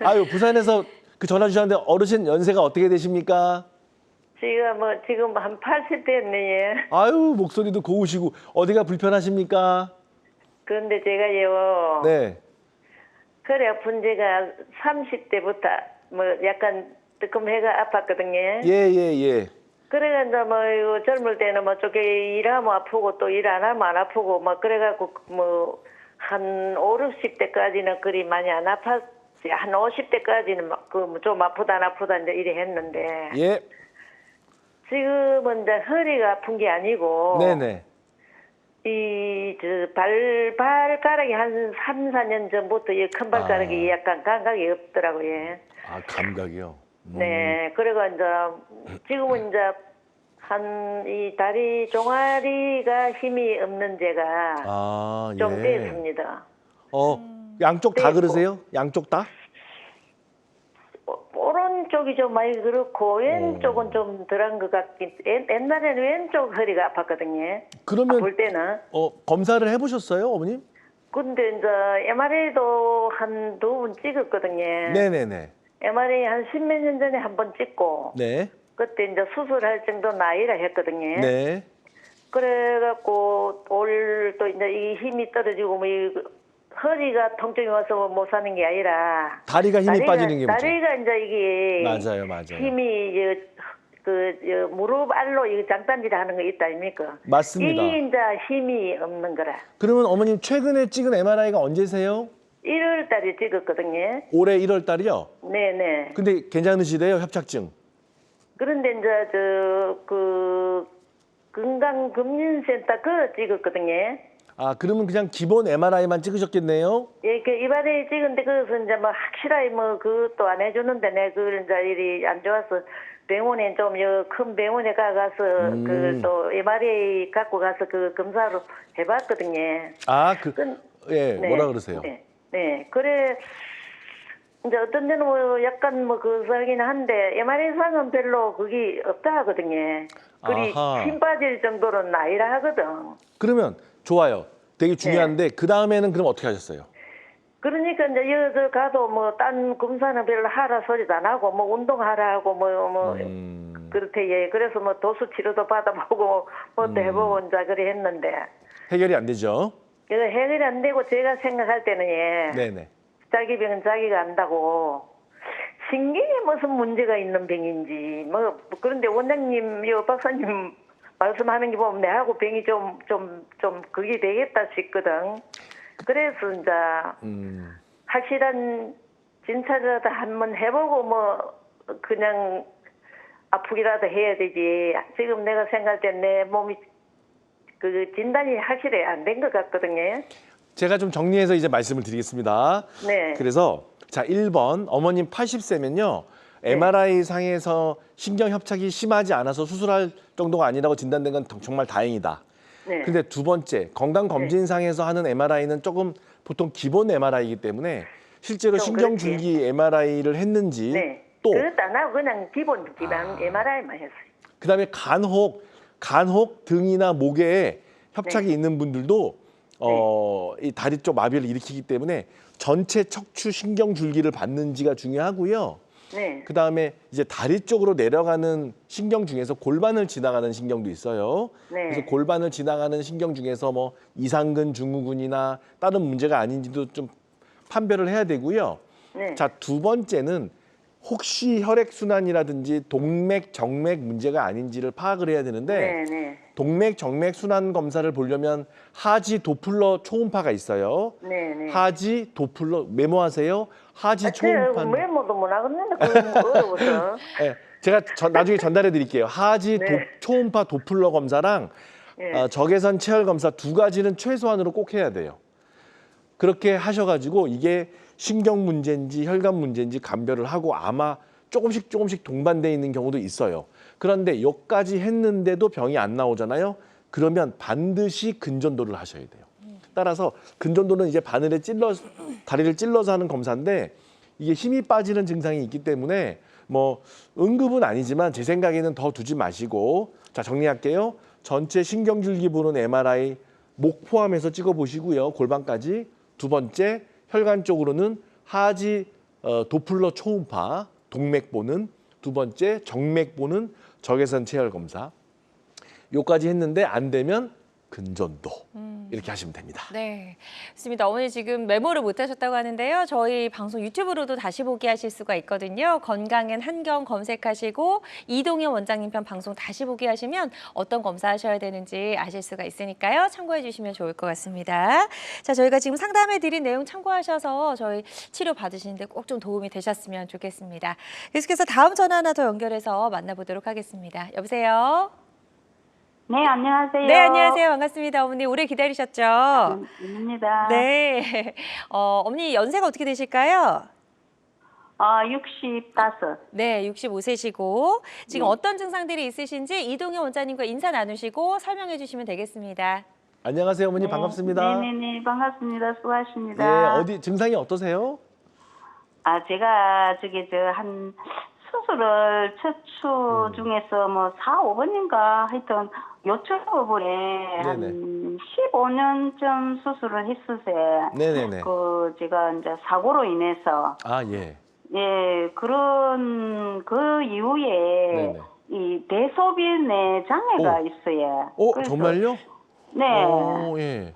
아유 부산에서 그 전화 주셨는데 어르신 연세가 어떻게 되십니까? 지금 한 80 됐네. 아유 목소리도 고우시고 어디가 불편하십니까? 그런데 제가요. 네. 허리 아픈 제가 30대부터 뭐 약간 뜨끔해가 아팠거든요. 예, 예, 예. 그래가 이제 뭐 이거 젊을 때는 뭐 저게 일하면 아프고 또 일 안 하면 안 아프고 막 그래갖고 뭐 한 5, 60대까지는 그리 많이 안 아팠지. 한 50대까지는 막 그 좀 아프다 안 아프다 이제 이래 했는데 예. 지금은 이제 허리가 아픈 게 아니고 네네. 이 저 발가락이 한 3, 4년 전부터 이 큰 발가락이 약간 감각이 없더라고요. 아, 감각이요. 네, 그래가 이제 지금은 이제 한 이 다리 종아리가 힘이 없는 제가 아, 예. 좀 됐습니다. 양쪽 다 네, 그러세요? 양쪽 다? 오른쪽이 좀 많이 그렇고 왼쪽은 좀 덜한 것 같긴. 옛날에는 왼쪽 허리가 아팠거든요. 그러면 아플 때는. 검사를 해보셨어요, 어머님? 근데 이제 MRI도 한 2번 찍었거든요. 네네네. MRI 한 10몇 년 전에 한 번 찍고 네. 그때 이제 수술할 정도 나이라 했거든요. 네. 그래갖고 올 또 이제 이 힘이 떨어지고 뭐 이 허리가 통증이 와서 못 사는 게 아니라 다리가 힘이 빠지는 게 문제. 다리가 이제 이게 맞아요, 맞아요. 힘이 무릎 알로 이 장단지를 하는 거 있다 아닙니까? 맞습니다. 이게 이제 힘이 없는 거라. 그러면 어머님 최근에 찍은 MRI가 언제세요? 1월 달에 찍었거든요. 올해 1월 달이요? 네네. 근데 괜찮으시대요, 협착증? 그런데 이제 그 건강검진센터 그거 찍었거든요. 아, 그러면 그냥 기본 MRI만 찍으셨겠네요? 예, 그 이번에 찍은데 그것은 이제 뭐 확실하게 뭐 그것도 안 해주는데 내 그걸 이제 일이 안 좋아서 병원에 좀 큰 병원에 가서 그 또 MRI 갖고 가서 그 검사로 해봤거든요. 아, 네, 뭐라 그러세요? 네, 네. 그래 이제 어떤 데는 뭐 약간 뭐 그러긴 한데 MRI상은 별로 그게 없다 하거든요. 그리 아하. 힘 빠질 정도는 아니라 하거든. 그러면 좋아요. 되게 중요한데 그 다음에는 그럼 어떻게 하셨어요? 그러니까 이제 여기 가도 뭐 딴 검사는 별로 하라 소리도 안 하고 뭐 운동하라 하고 뭐 그렇대. 예. 그래서 뭐 도수 치료도 받아보고 뭐또 해보고 이제 그래 했는데 해결이 안 되죠? 이거 해결이 안 되고 제가 생각할 때는 예. 네네. 자기 병은 자기가 안다고 신경에 무슨 문제가 있는 병인지 뭐 그런데 원장님 요 박사님 말씀하는 게 보면 내하고 병이 좀 그게 되겠다 싶거든. 그래서 이제 확실한 진찰이라도 한번 해보고 뭐 그냥 아프기라도 해야 되지. 지금 내가 생각할 때 내 몸이 그 진단이 확실히 안 된 것 같거든요. 제가 좀 정리해서 이제 말씀을 드리겠습니다. 네. 그래서 자, 1번 어머님 80세면요. MRI 상에서 신경 협착이 심하지 않아서 수술할 정도가 아니라고 진단된 건 정말 다행이다. 네. 근데 두 번째, 건강검진상에서 하는 MRI는 조금 보통 기본 MRI이기 때문에 실제로 좀 신경줄기 MRI를 했는지 네. 또 그것도 안 하고 그냥 기본 MRI만 했어요. 그다음에 간혹 등이나 목에 협착이 있는 분들도 이 다리 쪽 마비를 일으키기 때문에 전체 척추 신경줄기를 받는지가 중요하고요. 네. 그다음에 이제 다리 쪽으로 내려가는 신경 중에서 골반을 지나가는 신경도 있어요. 네. 그래서 골반을 지나가는 신경 중에서 뭐 이상근, 증후군이나 다른 문제가 아닌지도 좀 판별을 해야 되고요. 네. 자, 두 번째는 혹시 혈액순환이라든지 동맥, 정맥 문제가 아닌지를 파악을 해야 되는데 네, 네. 동맥, 정맥 순환 검사를 보려면 하지 도플러 초음파가 있어요. 네, 네. 하지 도플러 메모하세요. 하지 초음파. 메모도 못 하겠는데 그거 어려워서. 네, 제가 나중에 전달해 드릴게요. 하지 네. 초음파 도플러 검사랑 네. 적외선 체열 검사 두 가지는 최소한으로 꼭 해야 돼요. 그렇게 하셔가지고 이게 신경 문제인지 혈관 문제인지 감별을 하고 아마 조금씩 동반돼 있는 경우도 있어요. 그런데 여기까지 했는데도 병이 안 나오잖아요. 그러면 반드시 근전도를 하셔야 돼요. 따라서 근전도는 이제 다리를 찔러서 하는 검사인데 이게 힘이 빠지는 증상이 있기 때문에 뭐 응급은 아니지만 제 생각에는 더 두지 마시고 자 정리할게요. 전체 신경줄기 보는 MRI 목 포함해서 찍어보시고요. 골반까지. 두 번째 혈관 쪽으로는 하지 도플러 초음파 동맥 보는 두 번째 정맥 보는 적외선 체열 검사 요까지 했는데 안 되면 근전도 이렇게 하시면 됩니다. 네, 좋습니다. 어머니 지금 메모를 못 하셨다고 하는데요. 저희 방송 유튜브로도 다시 보기 하실 수가 있거든요. 건강엔 한경 검색하시고 이동현 원장님 편 방송 다시 보기 하시면 어떤 검사하셔야 되는지 아실 수가 있으니까요. 참고해 주시면 좋을 것 같습니다. 자, 저희가 지금 상담해 드린 내용 참고하셔서 저희 치료 받으시는데 꼭 좀 도움이 되셨으면 좋겠습니다. 계속해서 다음 전화 하나 더 연결해서 만나보도록 하겠습니다. 여보세요? 네, 안녕하세요. 네, 안녕하세요. 반갑습니다. 어머니 오래 기다리셨죠? 입니다. 네. 어머니 연세가 어떻게 되실까요? 65. 네, 65세시고 지금 어떤 증상들이 있으신지 이동현 원장님과 인사 나누시고 설명해 주시면 되겠습니다. 안녕하세요, 어머니. 반갑습니다. 네네네, 반갑습니다. 예, 수고하십니다. 어디 증상이 어떠세요? 제가 한 수술을 척추 중에서 뭐 4, 5번인가 하여튼 요쪽 부분에 한 네네. 15년쯤 수술을 했으세요. 네네네. 제가 이제 사고로 인해서 아, 예. 예, 그 이후에 네네. 이 대소변에 장애가 있어요. 그래서, 정말요? 네. 예.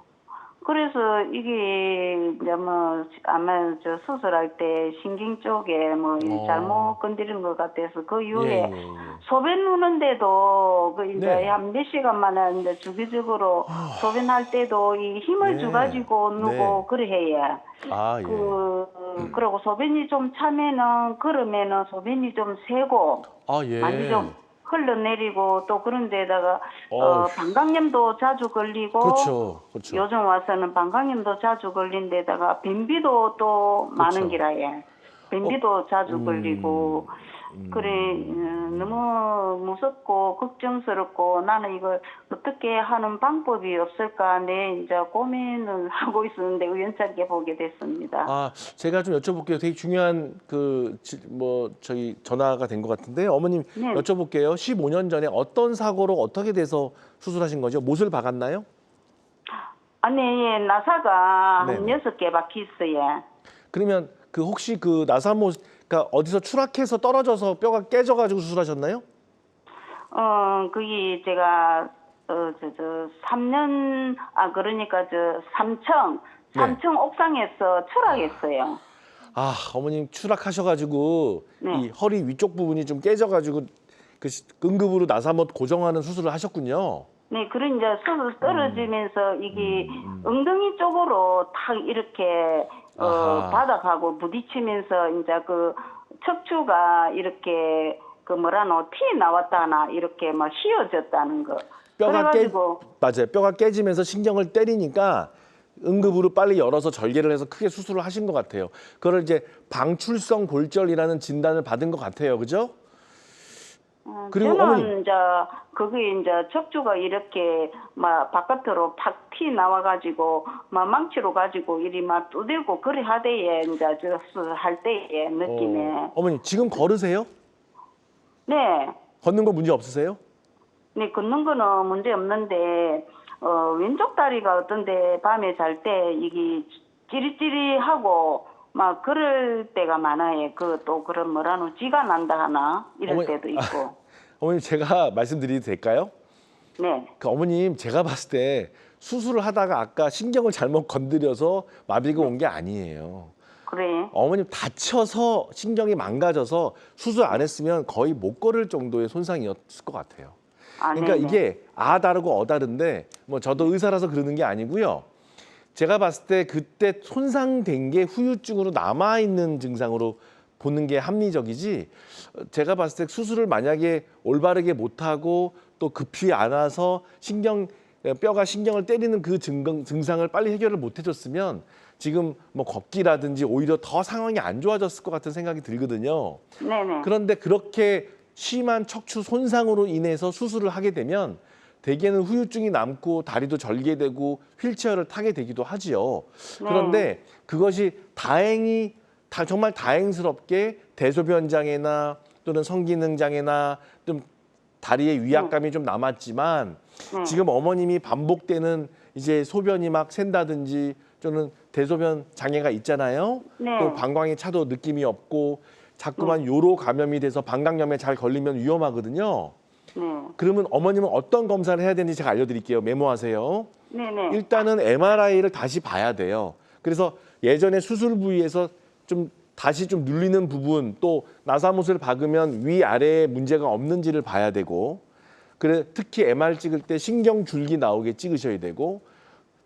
그래서 이게 이제 뭐 아마 수술할 때 신경 쪽에 뭐 잘못 건드린 것 같아서 그 이후에 예. 소변 누는데도 그 이제 네. 한 몇 시간만에 이제 주기적으로 소변할 때도 이 힘을 네. 줘가지고 누고 네. 그래 해요. 아, 예. 그리고 소변이 좀 차면은 그러면은 소변이 좀 새고 아, 예. 많이 좀 흘러내리고 또 그런 데다가 어휴. 방광염도 자주 걸리고 그렇죠. 그렇죠. 요즘 와서는 방광염도 자주 걸린 데다가 변비도 또 많은 기라에 변비도 자주 걸리고 그래 너무 무섭고 걱정스럽고 나는 이걸 어떻게 하는 방법이 없을까 내 이제 고민을 하고 있었는데 우연찮게 보게 됐습니다. 아, 제가 좀 여쭤볼게요. 되게 중요한 저희 전화가 된 것 같은데 어머님 네. 여쭤볼게요. 15년 전에 어떤 사고로 어떻게 돼서 수술하신 거죠? 못을 박았나요? 아니 예, 나사가 한 네네. 6개 박혀 있어요. 그러면 혹시 그 나사못 그러니까 어디서 추락해서 떨어져서 뼈가 깨져가지고 수술하셨나요? 그게 제가 3년 그러니까 3층 옥상에서 추락했어요. 아, 어머님 추락하셔가지고 네. 이 허리 위쪽 부분이 좀 깨져가지고 응급으로 나사못 고정하는 수술을 하셨군요. 네, 그런 이제 수술 떨어지면서 이게 엉덩이 쪽으로 탁 이렇게 아하. 바닥하고 부딪히면서 이제 그 척추가 이렇게 티 나왔다나 이렇게 막 휘어졌다는 거. 그래가지고 맞아요. 뼈가 깨지면서 신경을 때리니까 응급으로 빨리 열어서 절개를 해서 크게 수술을 하신 것 같아요. 그걸 이제 방출성 골절이라는 진단을 받은 것 같아요. 그죠? 그리고 저는 어머니. 이제 그게 이제 척추가 이렇게 막 바깥으로 팍 티 나와가지고 막 망치로 가지고 이리 막 두들고 그래 하대에 이제 수술할 때의 느낌에. 어머니 지금 걸으세요? 네. 걷는 거 문제 없으세요? 네, 걷는 거는 문제 없는데, 왼쪽 다리가 어떤데 밤에 잘 때 이게 찌릿찌릿하고 막 그럴 때가 많아요. 또 그런 쥐가 난다 하나? 이럴 어머니, 때도 있고. 어머니 제가 말씀드려도 될까요? 네. 어머님 제가 봤을 때 수술을 하다가 아까 신경을 잘못 건드려서 마비가 온 게 아니에요. 그래. 어머님 다쳐서 신경이 망가져서 수술 안 했으면 거의 못 걸을 정도의 손상이었을 것 같아요. 그러니까 네네. 이게 다르고 다른데 뭐 저도 의사라서 그러는 게 아니고요. 제가 봤을 때 그때 손상된 게 후유증으로 남아있는 증상으로 보는 게 합리적이지 제가 봤을 때 수술을 만약에 올바르게 못하고 또 급히 안 와서 뼈가 신경을 때리는 그 증상을 빨리 해결을 못 해줬으면 지금 뭐 걷기라든지 오히려 더 상황이 안 좋아졌을 것 같은 생각이 들거든요. 네네. 그런데 그렇게 심한 척추 손상으로 인해서 수술을 하게 되면 대개는 후유증이 남고 다리도 절개되고 휠체어를 타게 되기도 하지요. 그런데 그것이 정말 다행스럽게 대소변 장애나 또는 성기능 장애나 좀 다리에 위압감이 좀 남았지만 지금 어머님이 반복되는 이제 소변이 막 샌다든지 또는 대소변 장애가 있잖아요. 네. 또 방광이 차도 느낌이 없고 자꾸만 요로 감염이 돼서 방광염에 잘 걸리면 위험하거든요. 네. 그러면 어머님은 어떤 검사를 해야 되는지 제가 알려드릴게요. 메모하세요. 네네. 일단은 MRI를 다시 봐야 돼요. 그래서 예전에 수술 부위에서 좀 다시 좀 눌리는 부분, 또 나사못을 박으면 위아래에 문제가 없는지를 봐야 되고, 그래 특히 MR 찍을 때 신경줄기 나오게 찍으셔야 되고,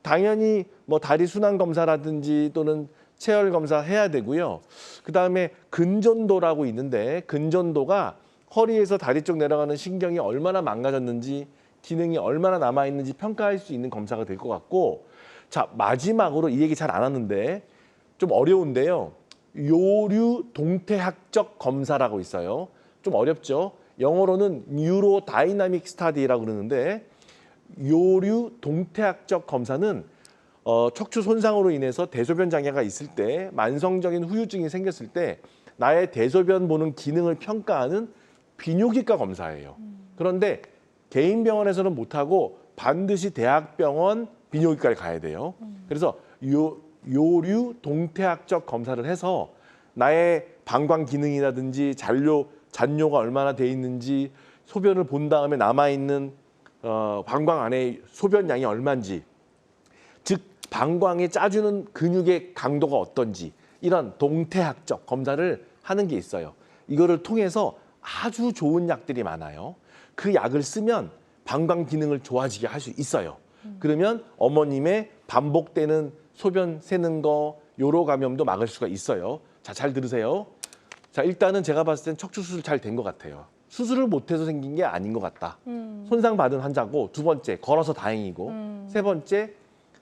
당연히 뭐 다리 순환 검사라든지 또는 체열 검사 해야 되고요. 그다음에 근전도라고 있는데, 근전도가 허리에서 다리 쪽 내려가는 신경이 얼마나 망가졌는지, 기능이 얼마나 남아 있는지 평가할 수 있는 검사가 될 것 같고, 자 마지막으로 이 얘기 잘 안 하는데 좀 어려운데요. 요류 동태학적 검사라고 있어요. 좀 어렵죠. 영어로는 뉴로 다이나믹 스타디라고 그러는데, 요류 동태학적 검사는 척추 손상으로 인해서 대소변 장애가 있을 때, 만성적인 후유증이 생겼을 때 나의 대소변 보는 기능을 평가하는 비뇨기과 검사예요. 그런데 개인 병원에서는 못하고 반드시 대학병원 비뇨기과를 가야 돼요. 그래서 요류 동태학적 검사를 해서 나의 방광 기능이라든지 잔뇨가 얼마나 돼 있는지, 소변을 본 다음에 남아 있는 방광 안에 소변 양이 얼마인지, 즉 방광에 짜주는 근육의 강도가 어떤지, 이런 동태학적 검사를 하는 게 있어요. 이거를 통해서 아주 좋은 약들이 많아요. 그 약을 쓰면 방광 기능을 좋아지게 할 수 있어요. 그러면 어머님의 반복되는 소변 새는 거, 요로 감염도 막을 수가 있어요. 자, 잘 들으세요. 자, 일단은 제가 봤을 땐 척추 수술 잘 된 것 같아요. 수술을 못해서 생긴 게 아닌 것 같다. 손상받은 환자고, 두 번째 걸어서 다행이고, 세 번째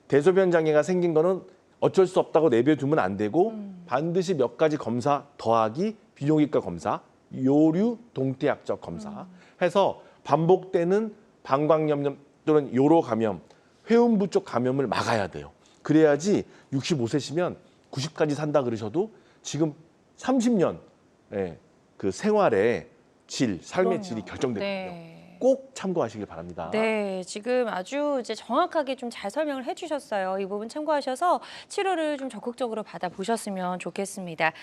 대소변 장애가 생긴 거는 어쩔 수 없다고 내버려두면 안 되고, 반드시 몇 가지 검사 더하기 비뇨기과 검사, 요류 동태학적 검사 해서 반복되는 방광염 또는 요로 감염, 회음부 쪽 감염을 막아야 돼요. 그래야지 65세시면 90까지 산다 그러셔도 지금 30년 그 생활의 질, 삶의 질이 결정되거든요. 네. 꼭 참고하시길 바랍니다. 네, 지금 아주 이제 정확하게 좀 잘 설명을 해주셨어요. 이 부분 참고하셔서 치료를 좀 적극적으로 받아보셨으면 좋겠습니다.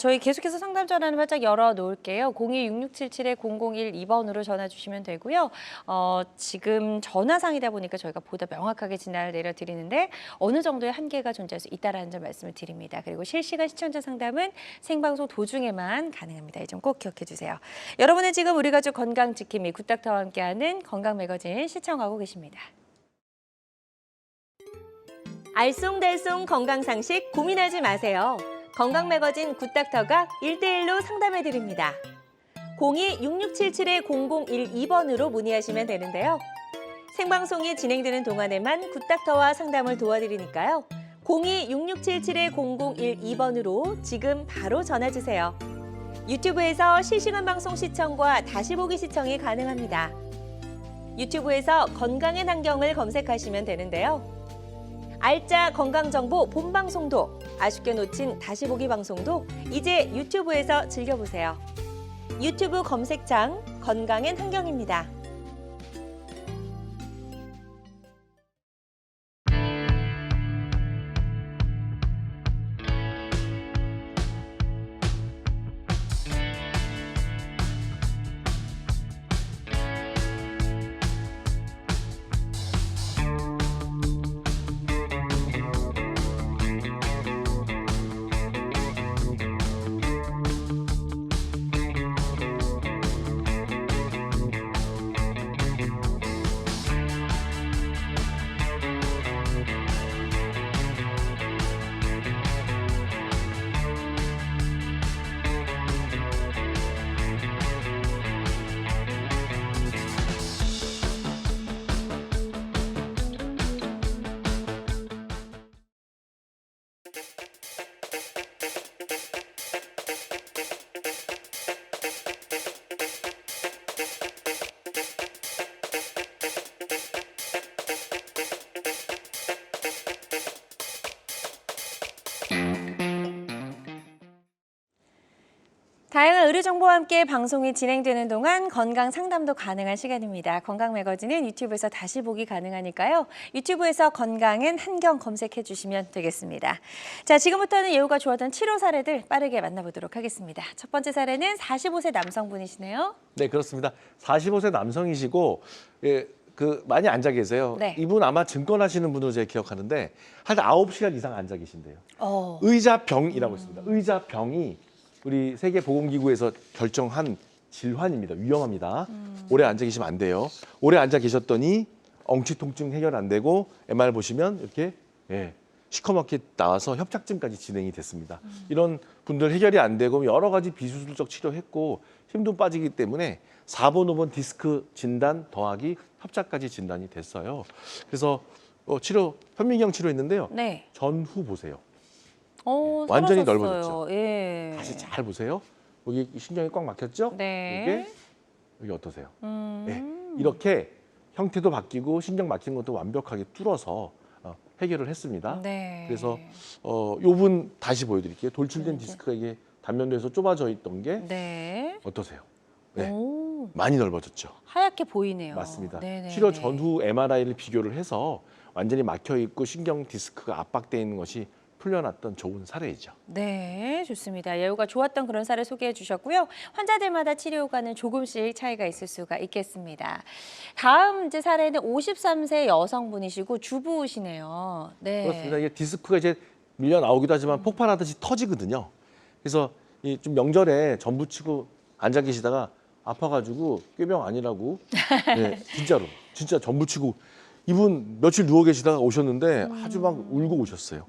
저희 계속해서 상담 전화는 활짝 열어놓을게요. 02-6677-0012번으로 전화 주시면 되고요. 지금 전화상이다 보니까 저희가 보다 명확하게 진단을 내려드리는데 어느 정도의 한계가 존재할 수 있다는 점 말씀을 드립니다. 그리고 실시간 시청자 상담은 생방송 도중에만 가능합니다. 이 점 꼭 기억해 주세요. 여러분은 지금 우리 가족 건강 지킴이 굿닥터와 함께하는 건강 매거진 시청하고 계십니다. 알쏭달쏭 건강 상식 고민하지 마세요. 건강 매거진 굿닥터가 1대1로 상담해 드립니다. 02-6677-0012번으로 문의하시면 되는데요. 생방송이 진행되는 동안에만 굿닥터와 상담을 도와드리니까요. 02-6677-0012번으로 지금 바로 전화 주세요. 유튜브에서 실시간 방송 시청과 다시 보기 시청이 가능합니다. 유튜브에서 건강의 환경을 검색하시면 되는데요. 알짜 건강정보 본방송도, 아쉽게 놓친 다시 보기 방송도 이제 유튜브에서 즐겨보세요. 유튜브 검색창 건강의 환경입니다. 다양한 의료 정보와 함께 방송이 진행되는 동안 건강 상담도 가능한 시간입니다. 건강 매거진은 유튜브에서 다시 보기 가능하니까요. 유튜브에서 건강엔 한경 검색해 주시면 되겠습니다. 자, 지금부터는 예후가 좋았던 치료 사례들 빠르게 만나보도록 하겠습니다. 첫 번째 사례는 45세 남성분이시네요. 네, 그렇습니다. 45세 남성이시고 많이 앉아 계세요. 네. 이분 아마 증권 하시는 분으로 제가 기억하는데 한 9시간 이상 앉아 계신대요. 어. 의자병이라고 있습니다. 의자병이 우리 세계보건기구에서 결정한 질환입니다. 위험합니다. 오래 앉아 계시면 안 돼요. 오래 앉아 계셨더니 엉치 통증 해결 안 되고 MR 보시면 이렇게 시커멓게 나와서 협착증까지 진행이 됐습니다. 이런 분들 해결이 안 되고 여러 가지 비수술적 치료했고 힘도 빠지기 때문에 4번, 5번 디스크 진단 더하기 협착까지 진단이 됐어요. 그래서 현미경 치료했는데요. 네. 전후 보세요. 살아졌어요. 완전히 넓어졌죠. 예. 다시 잘 보세요. 여기 신경이 꽉 막혔죠? 네. 여기 어떠세요? 네. 이렇게 형태도 바뀌고 신경 막힌 것도 완벽하게 뚫어서 해결을 했습니다. 네. 그래서 요분 다시 보여드릴게요. 돌출된 네. 디스크가 이게 단면도에서 좁아져 있던 게 네. 어떠세요? 네. 오. 많이 넓어졌죠. 하얗게 보이네요. 맞습니다. 네네. 치료 전후 MRI를 비교를 해서 완전히 막혀 있고 신경 디스크가 압박돼 있는 것이 풀려났던 좋은 사례이죠. 네, 좋습니다. 예후가 좋았던 그런 사례 소개해 주셨고요. 환자들마다 치료 효과는 조금씩 차이가 있을 수가 있겠습니다. 다음 이제 사례는 53세 여성분이시고 주부시네요. 네. 그렇습니다. 이게 디스크가 이제 밀려 나오기도 하지만 폭발하듯이 터지거든요. 그래서 좀 명절에 전부 치고 앉아 계시다가 아파가지고 꾀병 아니라고 네, 진짜로 진짜 전부 치고 이분 며칠 누워 계시다가 오셨는데 아주 막 울고 오셨어요.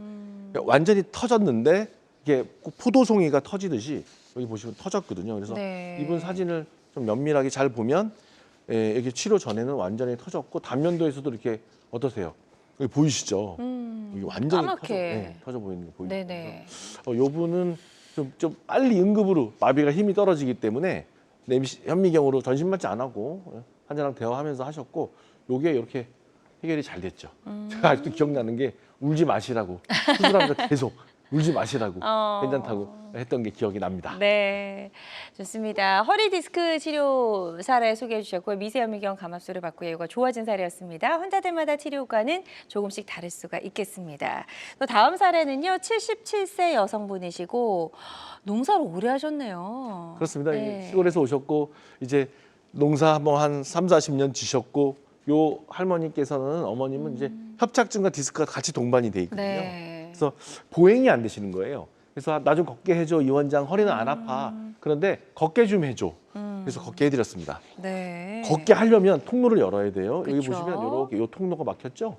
완전히 터졌는데 이게 꼭 포도송이가 터지듯이 여기 보시면 터졌거든요. 그래서 네. 이분 사진을 좀 면밀하게 잘 보면 이렇게 치료 전에는 완전히 터졌고 단면도에서도 이렇게 어떠세요? 여기 보이시죠? 여기 완전히 까맣게. 터져 보이는 거 보이죠? 네네. 요 분은 좀 빨리 응급으로 마비가 힘이 떨어지기 때문에 현미경으로 전신 맞지 안 하고 환자랑 대화하면서 하셨고 요게 이렇게 해결이 잘 됐죠. 제가 아직도 기억나는 게 울지 마시라고 수술하면서 계속 울지 마시라고 괜찮다고 했던 게 기억이 납니다. 네, 좋습니다. 허리 디스크 치료 사례 소개해 주셨고요. 미세현미경 감압술을 받고 예후가 좋아진 사례였습니다. 환자들마다 치료 효과는 조금씩 다를 수가 있겠습니다. 또 다음 사례는요. 77세 여성분이시고 농사를 오래 하셨네요. 그렇습니다. 네. 시골에서 오셨고 이제 농사 한번 한 3, 40년 지셨고 요 할머니께서는 어머님은 이제 협착증과 디스크가 같이 동반이 돼 있거든요. 네. 그래서 보행이 안 되시는 거예요. 그래서 나 좀 걷게 해줘 이 원장 허리는 안 아파. 그런데 걷게 좀 해줘. 그래서 걷게 해드렸습니다. 네. 걷게 하려면 통로를 열어야 돼요. 여기 그쵸. 보시면 이렇게 요 통로가 막혔죠.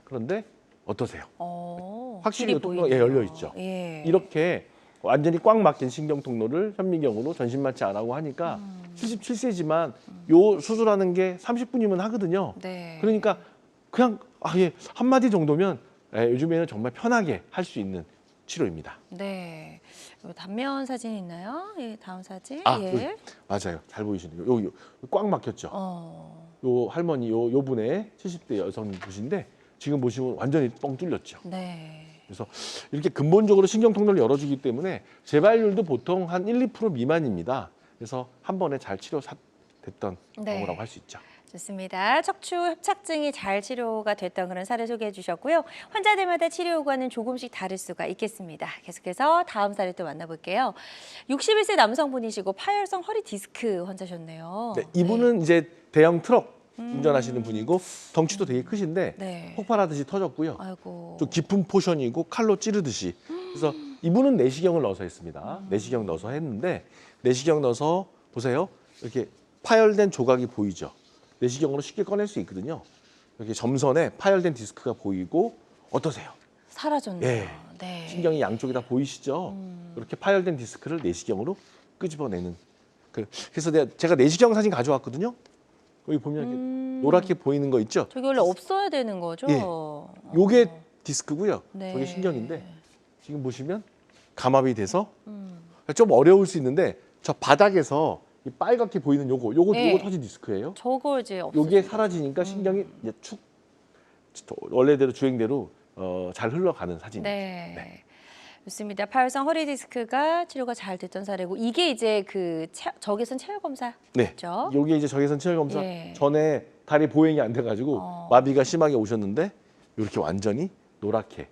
그런데 어떠세요? 확실히 길이 이 통로가 보이네요. 열려 있죠. 예. 이렇게 완전히 꽉 막힌 신경 통로를 현미경으로 전신 마취 안 하고 하니까 77세지만 요 수술하는 게 30분이면 하거든요. 네. 그러니까 그냥 한마디 정도면 요즘에는 정말 편하게 할 수 있는 치료입니다. 네. 요 단면 사진 있나요? 예, 다음 사진. 여기, 예. 맞아요. 잘 보이시네요. 여기 꽉 막혔죠. 요 할머니 요 분의 70대 여성 분인데 지금 보시면 완전히 뻥 뚫렸죠. 네. 그래서 이렇게 근본적으로 신경 통로를 열어주기 때문에 재발률도 보통 한 1, 2% 미만입니다. 그래서 한 번에 잘 됐던 네. 경우라고 할 수 있죠. 좋습니다. 척추 협착증이 잘 치료가 됐던 그런 사례 소개해 주셨고요. 환자들마다 치료 효과는 조금씩 다를 수가 있겠습니다. 계속해서 다음 사례 또 만나볼게요. 61세 남성분이시고 파열성 허리 디스크 환자셨네요. 네, 이분은 이제 대형 트럭 운전하시는 분이고 덩치도 되게 크신데 네. 폭발하듯이 터졌고요. 아이고. 좀 깊은 포션이고 칼로 찌르듯이. 그래서 이분은 내시경을 넣어서 했습니다. 내시경 넣어서 했는데 내시경 넣어서 보세요. 이렇게 파열된 조각이 보이죠. 내시경으로 쉽게 꺼낼 수 있거든요. 이렇게 점선에 파열된 디스크가 보이고 어떠세요? 사라졌네요. 예. 네. 신경이 양쪽이 다 보이시죠? 이렇게 파열된 디스크를 내시경으로 끄집어내는. 그래서 제가 내시경 사진 가져왔거든요. 여기 보면 이렇게 노랗게 보이는 거 있죠? 저게 원래 없어야 되는 거죠? 예. 요게 디스크고요. 네. 저게 신경인데 지금 보시면 감압이 돼서 좀 어려울 수 있는데 저 바닥에서 이 빨갛게 보이는 요거 네. 터진 디스크예요. 저거 이제 요게 사라지니까 신경이 이제 원래대로 주행대로 잘 흘러가는 사진입니다. 네. 좋습니다. 파열성 허리 디스크가 치료가 잘 됐던 사례고 이게 이제 그 적외선 체열 검사죠? 네. 요게 이제 적외선 체열 검사 예. 전에 다리 보행이 안 돼가지고 마비가 심하게 오셨는데 이렇게 완전히 노랗게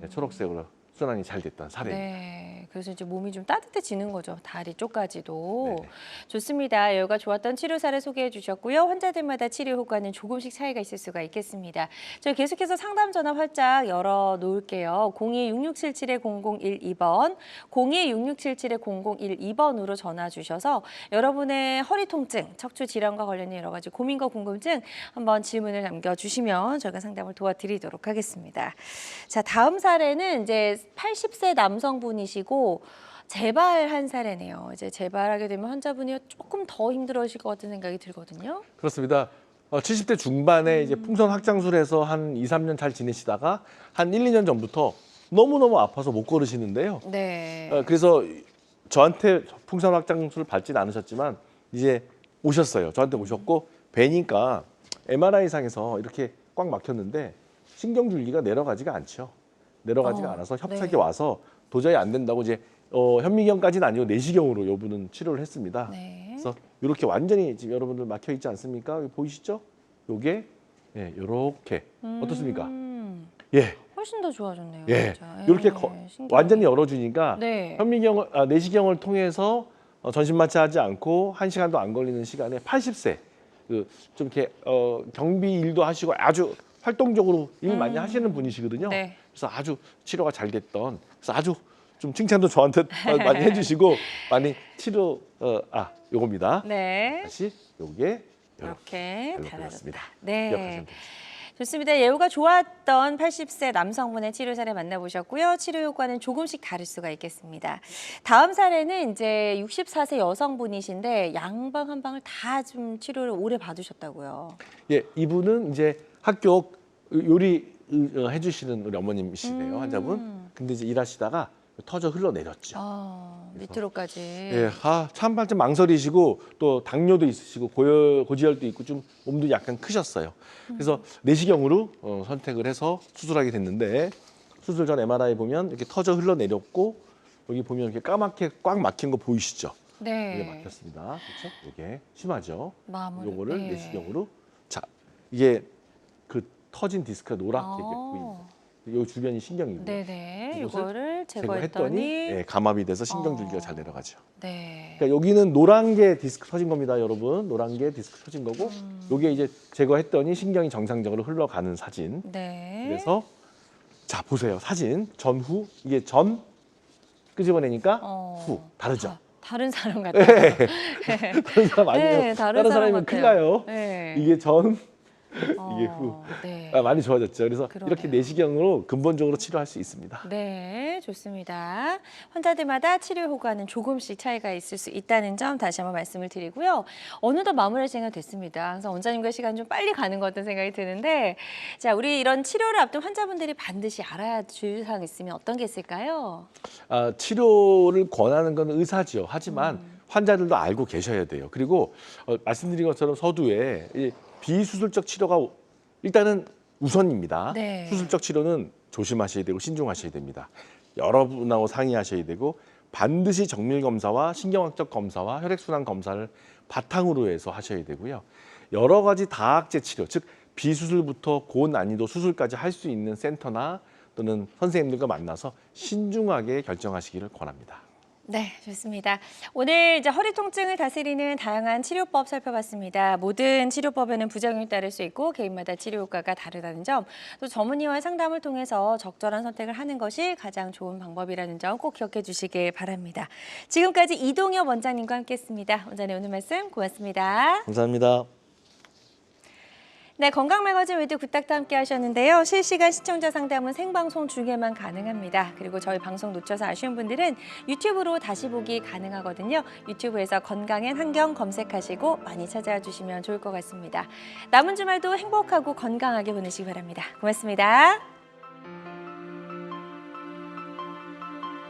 네, 초록색으로 순환이 잘 됐던 사례입니다. 네, 그래서 이제 몸이 좀 따뜻해지는 거죠. 다리 쪽까지도. 네네. 좋습니다. 여기가 좋았던 치료 사례 소개해 주셨고요. 환자들마다 치료 효과는 조금씩 차이가 있을 수가 있겠습니다. 저희 계속해서 상담 전화 활짝 열어 놓을게요. 02-6677-0012번, 02-6677-0012번으로 전화 주셔서 여러분의 허리 통증, 척추 질환과 관련된 여러 가지 고민과 궁금증 한번 질문을 남겨주시면 저희가 상담을 도와드리도록 하겠습니다. 자, 다음 사례는 이제 80세 남성분이시고 재발한 사례네요. 이제 재발하게 되면 환자분이 조금 더 힘들어질 것 같은 생각이 들거든요. 그렇습니다. 70대 중반에 이제 풍선 확장술에서 한 2, 3년 잘 지내시다가 한 1, 2년 전부터 너무너무 아파서 못 걸으시는데요. 네. 그래서 저한테 풍선 확장술을 밟지는 않으셨지만 이제 오셨어요. 저한테 오셨고 뵈니까 MRI상에서 이렇게 꽉 막혔는데 신경줄기가 내려가지가 않죠. 내려가지가 않아서 협착이 네. 와서 도저히 안 된다고 이제 현미경까지는 아니고 내시경으로 이분은 치료를 했습니다. 네. 그래서 이렇게 완전히 지금 여러분들 막혀 있지 않습니까? 여기 보이시죠? 요게 예, 요렇게 어떻습니까? 예, 훨씬 더 좋아졌네요. 예, 진짜. 이렇게 신기하네. 완전히 열어주니까 네. 내시경을 통해서 전신 마취하지 않고 1시간도 안 걸리는 시간에 80세 좀 이렇게 경비 일도 하시고 아주 활동적으로 일 많이 하시는 분이시거든요. 네. 그래서 아주 치료가 잘 됐던 그래서 아주 좀 칭찬도 저한테 많이 해주시고 많이 치료 요겁니다. 네. 다시 요게 이렇게 이렇게 달아줬다. 되었습니다. 네. 기억하시면 됩니다. 좋습니다. 예후가 좋았던 80세 남성분의 치료 사례 만나보셨고요. 치료 효과는 조금씩 다를 수가 있겠습니다. 다음 사례는 이제 64세 여성분이신데 양방 한 방을 다 좀 치료를 오래 받으셨다고요. 예, 이분은 이제 학교 요리 해주시는 우리 어머님이시네요, 환자분. 근데 이제 일하시다가 터져 흘러내렸죠. 밑으로까지. 예, 참 망설이시고 또 당뇨도 있으시고 고지혈도 있고 좀 몸도 약간 크셨어요. 그래서 내시경으로 선택을 해서 수술하게 됐는데 수술 전 MRI 보면 이렇게 터져 흘러내렸고 여기 보면 이렇게 까맣게 꽉 막힌 거 보이시죠? 네. 이게 막혔습니다. 그렇죠? 이게 심하죠. 마무리. 요거를 네. 내시경으로 자 이게 그 터진 디스크가 노랗게 이렇게 보입니다. 요 주변이 신경이고요. 네네. 이것을 이거를 제거했더니 제거했더니 예, 감압이 돼서 신경줄기가 잘 내려가죠. 네. 그러니까 여기는 노란 게 디스크 터진 겁니다, 여러분. 노란 게 디스크 터진 거고, 요게 이제 제거했더니 신경이 정상적으로 흘러가는 사진. 네. 그래서 자 보세요, 사진 전후 이게 전 끄집어내니까 후 다르죠. 다른 사람 같아요. 다른 사람 아니면 네, 다른 사람이면 큰일 같아요. 나요. 네. 이게 전 이게 후. 네. 많이 좋아졌죠. 그래서 그러네요. 이렇게 내시경으로 근본적으로 치료할 수 있습니다. 네, 좋습니다. 환자들마다 치료 효과는 조금씩 차이가 있을 수 있다는 점 다시 한번 말씀을 드리고요. 어느덧 마무리할 시간이 됐습니다. 그래서 원장님과 시간 좀 빨리 가는 것 같은 생각이 드는데, 자, 우리 이런 치료를 앞둔 환자분들이 반드시 알아야 줄 사항 있으면 어떤 게 있을까요? 치료를 권하는 건 의사죠. 하지만 환자들도 알고 계셔야 돼요. 그리고 말씀드린 것처럼 서두에 이 비수술적 치료가 일단은 우선입니다. 네. 수술적 치료는 조심하셔야 되고 신중하셔야 됩니다. 여러분하고 상의하셔야 되고 반드시 정밀 검사와 신경학적 검사와 혈액순환 검사를 바탕으로 해서 하셔야 되고요. 여러 가지 다학제 치료, 즉 비수술부터 고난이도 수술까지 할 수 있는 센터나 또는 선생님들과 만나서 신중하게 결정하시기를 권합니다. 네, 좋습니다. 오늘 이제 허리 통증을 다스리는 다양한 치료법 살펴봤습니다. 모든 치료법에는 부작용이 따를 수 있고 개인마다 치료 효과가 다르다는 점, 또 전문의와의 상담을 통해서 적절한 선택을 하는 것이 가장 좋은 방법이라는 점 꼭 기억해 주시길 바랍니다. 지금까지 이동엽 원장님과 함께했습니다. 원장님 오늘 말씀 고맙습니다. 감사합니다. 네, 건강매거진 위드 굿닥터 함께 하셨는데요. 실시간 시청자 상담은 생방송 중에만 가능합니다. 그리고 저희 방송 놓쳐서 아쉬운 분들은 유튜브로 다시 보기 가능하거든요. 유튜브에서 건강엔 한경 검색하시고 많이 찾아와 주시면 좋을 것 같습니다. 남은 주말도 행복하고 건강하게 보내시기 바랍니다. 고맙습니다.